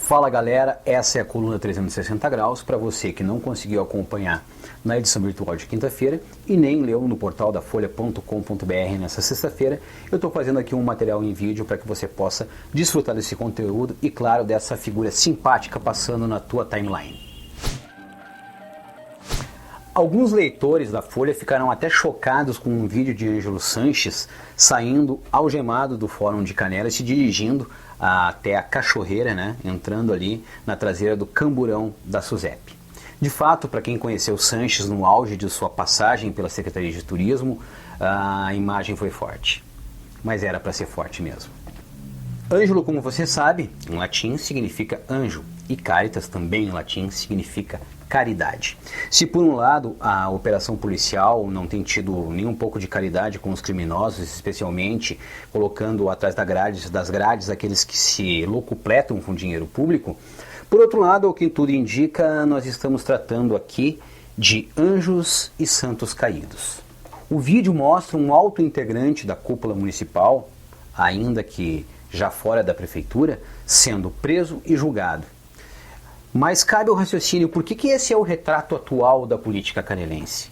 Fala galera, essa é a coluna 360 graus para você que não conseguiu acompanhar na edição virtual de quinta-feira e nem leu no portal da folha.com.br nessa sexta-feira. Eu estou fazendo aqui um material em vídeo para que você possa desfrutar desse conteúdo e, claro, dessa figura simpática passando na tua timeline. Alguns leitores da Folha ficaram até chocados com um vídeo de Ângelo Sanches saindo algemado do Fórum de Canela e se dirigindo até a Cachoeira, né, entrando ali na traseira do camburão da SUSEP. De fato, para quem conheceu Sanches no auge de sua passagem pela Secretaria de Turismo, a imagem foi forte. Mas era para ser forte mesmo. Ângelo, como você sabe, em latim significa anjo, e caritas também em latim significa caridade. Se por um lado a operação policial não tem tido nem um pouco de caridade com os criminosos, especialmente colocando atrás das grades aqueles que se locupletam com dinheiro público, por outro lado, ao que tudo indica, nós estamos tratando aqui de anjos e santos caídos. O vídeo mostra um alto integrante da cúpula municipal, ainda que já fora da prefeitura, sendo preso e julgado. Mas cabe ao raciocínio por que esse é o retrato atual da política canelense.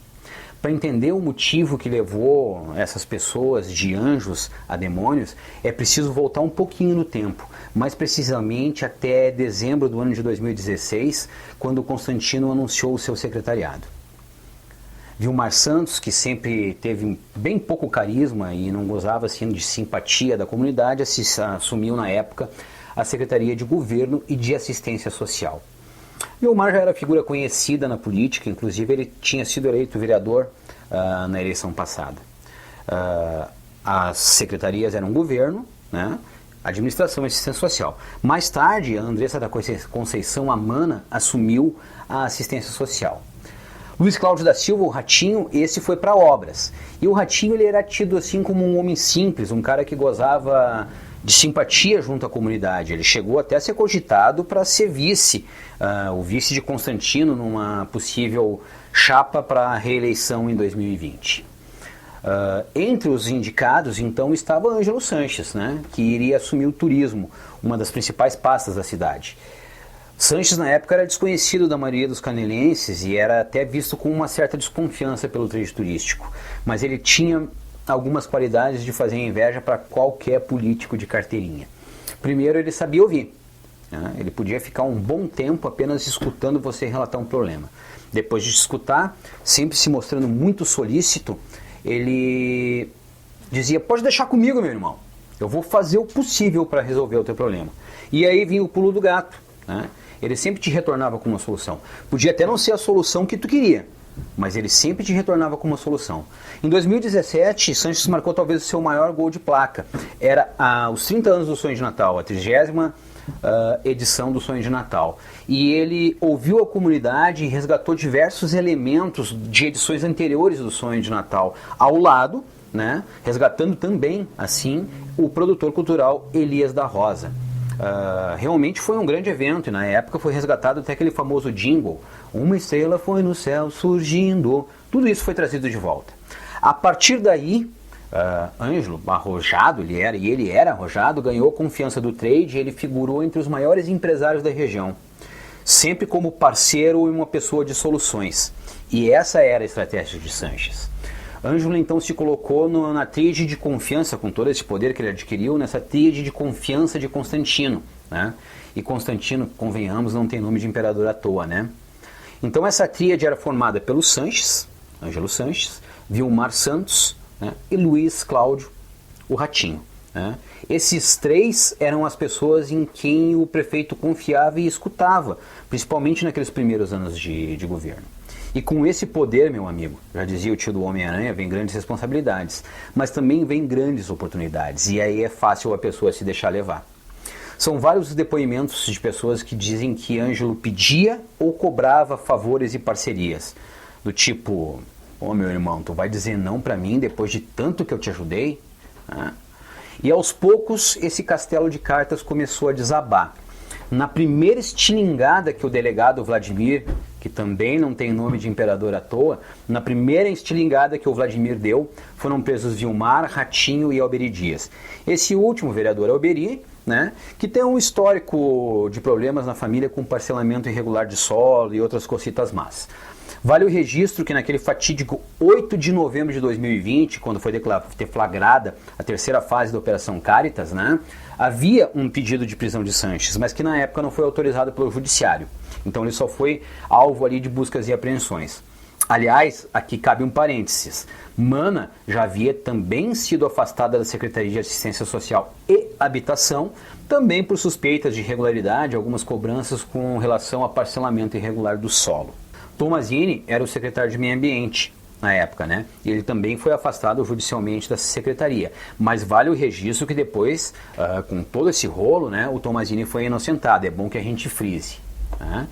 Para entender o motivo que levou essas pessoas de anjos a demônios, é preciso voltar um pouquinho no tempo, mais precisamente até dezembro do ano de 2016, quando Constantino anunciou o seu secretariado. Vilmar Santos, que sempre teve bem pouco carisma e não gozava assim, de simpatia da comunidade, assumiu na época a Secretaria de Governo e de Assistência Social. Vilmar já era figura conhecida na política, inclusive ele tinha sido eleito vereador na eleição passada. As secretarias eram governo, né, administração e assistência social. Mais tarde, a Andressa da Conceição Amana assumiu a assistência social. Luiz Cláudio da Silva, o Ratinho, esse foi para obras. E o Ratinho ele era tido assim como um homem simples, um cara que gozava de simpatia junto à comunidade. Ele chegou até a ser cogitado para ser vice, o vice de Constantino numa possível chapa para a reeleição em 2020. Entre os indicados, então, estava Ângelo Sanches, né, que iria assumir o turismo, uma das principais pastas da cidade. Sanches, na época, era desconhecido da maioria dos canelenses e era até visto com uma certa desconfiança pelo trade turístico, mas ele tinha algumas qualidades de fazer inveja para qualquer político de carteirinha. Primeiro, ele sabia ouvir, né? Ele podia ficar um bom tempo apenas escutando você relatar um problema. Depois de escutar, sempre se mostrando muito solícito, ele dizia: pode deixar comigo, meu irmão, eu vou fazer o possível para resolver o teu problema. E aí vinha o pulo do gato, né? Ele sempre te retornava com uma solução. Podia até não ser a solução que tu queria, mas ele sempre te retornava com uma solução. Em 2017, Sanches marcou talvez o seu maior gol de placa. Era os 30 anos do Sonho de Natal, a 30ª edição do Sonho de Natal. E ele ouviu a comunidade e resgatou diversos elementos de edições anteriores do Sonho de Natal, ao lado, né, resgatando também, assim, o produtor cultural Elias da Rosa. Realmente foi um grande evento e na época foi resgatado até aquele famoso jingle: uma estrela foi no céu surgindo. Tudo isso foi trazido de volta. A partir daí, Ângelo, arrojado ele era arrojado, ganhou confiança do trade e ele figurou entre os maiores empresários da região, sempre como parceiro e uma pessoa de soluções. E essa era a estratégia de Sanches. Ângelo então se colocou na tríade de confiança, com todo esse poder que ele adquiriu, nessa tríade de confiança de Constantino, né? E Constantino, convenhamos, não tem nome de imperador à toa, né? Então essa tríade era formada pelo Sanches, Ângelo Sanches, Vilmar Santos, né, e Luiz Cláudio, o Ratinho, né? Esses três eram as pessoas em quem o prefeito confiava e escutava, principalmente naqueles primeiros anos de governo. E com esse poder, meu amigo, já dizia o tio do Homem-Aranha, vem grandes responsabilidades, mas também vem grandes oportunidades, e aí é fácil a pessoa se deixar levar. São vários os depoimentos de pessoas que dizem que Ângelo pedia ou cobrava favores e parcerias, do tipo: ô meu irmão, tu vai dizer não pra mim depois de tanto que eu te ajudei? E aos poucos esse castelo de cartas começou a desabar. Na primeira estilingada que o delegado Vladimir, que também não tem nome de imperador à toa, na primeira estilingada que o Vladimir deu, foram presos Vilmar, Ratinho e Alberi Dias. Esse último, vereador Alberi, né, que tem um histórico de problemas na família com parcelamento irregular de solo e outras cositas más. Vale o registro que naquele fatídico 8 de novembro de 2020, quando foi deflagrada a terceira fase da Operação Caritas, né, havia um pedido de prisão de Sanches, mas que na época não foi autorizado pelo Judiciário. Então ele só foi alvo ali de buscas e apreensões. Aliás, aqui cabe um parênteses. Mana já havia também sido afastada da Secretaria de Assistência Social e Habitação, também por suspeitas de irregularidade, algumas cobranças com relação a parcelamento irregular do solo. Tomazini era o secretário de Meio Ambiente na época, né? E ele também foi afastado judicialmente da secretaria. Mas vale o registro que depois, com todo esse rolo, né, o Tomazini foi inocentado. É bom que a gente frise, né?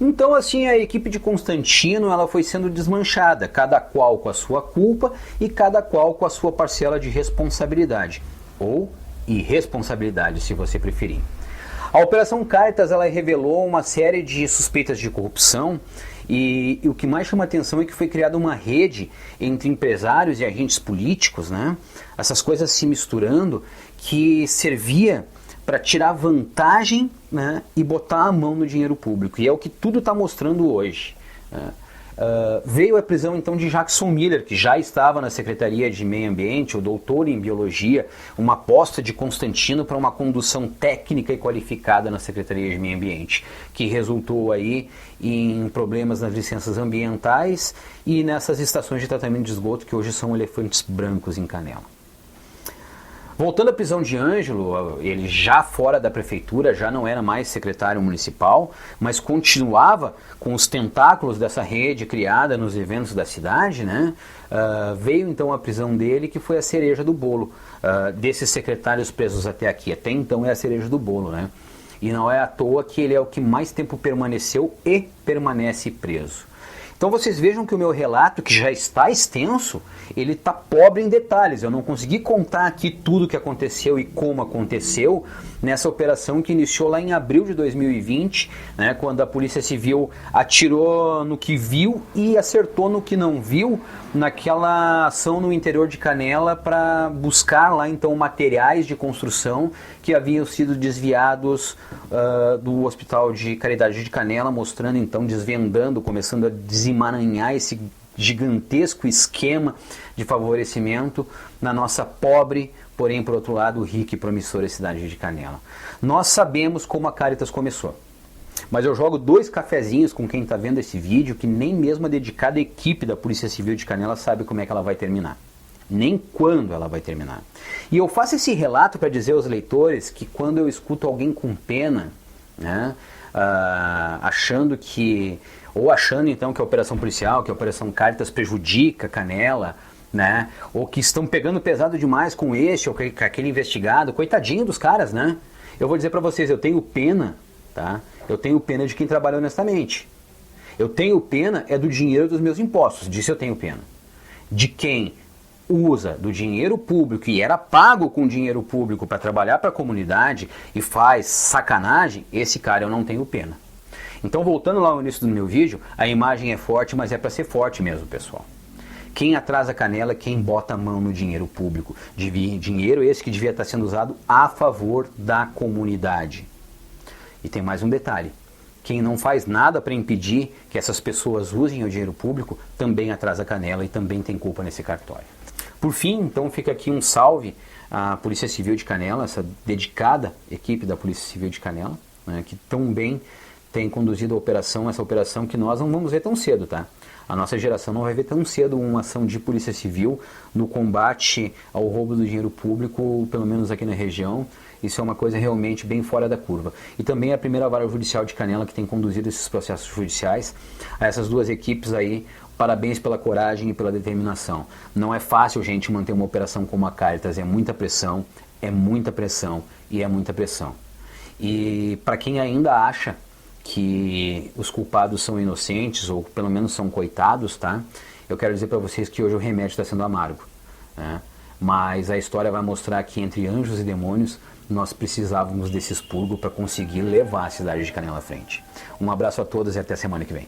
Então, assim, a equipe de Constantino ela foi sendo desmanchada, cada qual com a sua culpa e cada qual com a sua parcela de responsabilidade, ou irresponsabilidade, se você preferir. A Operação Caritas ela revelou uma série de suspeitas de corrupção e o que mais chama atenção é que foi criada uma rede entre empresários e agentes políticos, né? Essas coisas se misturando, que servia para tirar vantagem, né, e botar a mão no dinheiro público. E é o que tudo está mostrando hoje, né? Veio a prisão então de Jackson Miller, que já estava na Secretaria de Meio Ambiente, o doutor em Biologia, uma aposta de Constantino para uma condução técnica e qualificada na Secretaria de Meio Ambiente, que resultou aí em problemas nas licenças ambientais e nessas estações de tratamento de esgoto que hoje são elefantes brancos em Canela. Voltando à prisão de Ângelo, ele já fora da prefeitura, já não era mais secretário municipal, mas continuava com os tentáculos dessa rede criada nos eventos da cidade, né? Veio então a prisão dele, que foi a cereja do bolo, desses secretários presos até aqui. Até então é a cereja do bolo, né? E não é à toa que ele é o que mais tempo permaneceu e permanece preso. Então vocês vejam que o meu relato, que já está extenso, ele está pobre em detalhes. Eu não consegui contar aqui tudo o que aconteceu e como aconteceu nessa operação que iniciou lá em abril de 2020, né, quando a Polícia Civil atirou no que viu e acertou no que não viu, naquela ação no interior de Canela para buscar lá então materiais de construção que haviam sido desviados do Hospital de Caridade de Canela, mostrando então, desvendando, começando a desemaranhar esse gigantesco esquema de favorecimento na nossa pobre, porém por outro lado rica e promissora cidade de Canela. Nós sabemos como a Caritas começou, mas eu jogo 2 cafezinhos com quem está vendo esse vídeo que nem mesmo a dedicada equipe da Polícia Civil de Canela sabe como é que ela vai terminar, nem quando ela vai terminar. E eu faço esse relato para dizer aos leitores que quando eu escuto alguém com pena, né, achando então que a operação policial, que a operação Caritas prejudica Canela, né, ou que estão pegando pesado demais com este ou com aquele investigado, coitadinho dos caras, né? Eu vou dizer para vocês, eu tenho pena, tá? Eu tenho pena de quem trabalha honestamente. Eu tenho pena do dinheiro dos meus impostos, disso eu tenho pena. De quem usa do dinheiro público e era pago com dinheiro público para trabalhar para a comunidade e faz sacanagem, esse cara eu não tenho pena. Então, voltando lá ao início do meu vídeo, a imagem é forte, mas é para ser forte mesmo, pessoal. Quem atrasa Canela é quem bota a mão no dinheiro público. Dinheiro esse que devia estar sendo usado a favor da comunidade. E tem mais um detalhe. Quem não faz nada para impedir que essas pessoas usem o dinheiro público também atrasa Canela e também tem culpa nesse cartório. Por fim, então, fica aqui um salve à Polícia Civil de Canela, essa dedicada equipe da Polícia Civil de Canela, né, que tão bem tem conduzido essa operação que nós não vamos ver tão cedo, tá? A nossa geração não vai ver tão cedo uma ação de Polícia Civil no combate ao roubo do dinheiro público, pelo menos aqui na região. Isso é uma coisa realmente bem fora da curva. E também a primeira vara judicial de Canela que tem conduzido esses processos judiciais. A essas 2 equipes aí, parabéns pela coragem e pela determinação. Não é fácil, gente, manter uma operação como a Caritas. É muita pressão e é muita pressão. E para quem ainda acha que os culpados são inocentes, ou pelo menos são coitados, tá? Eu quero dizer para vocês que hoje o remédio está sendo amargo, né? Mas a história vai mostrar que entre anjos e demônios nós precisávamos desse expurgo para conseguir levar a cidade de Canela à frente. Um abraço a todos e até semana que vem.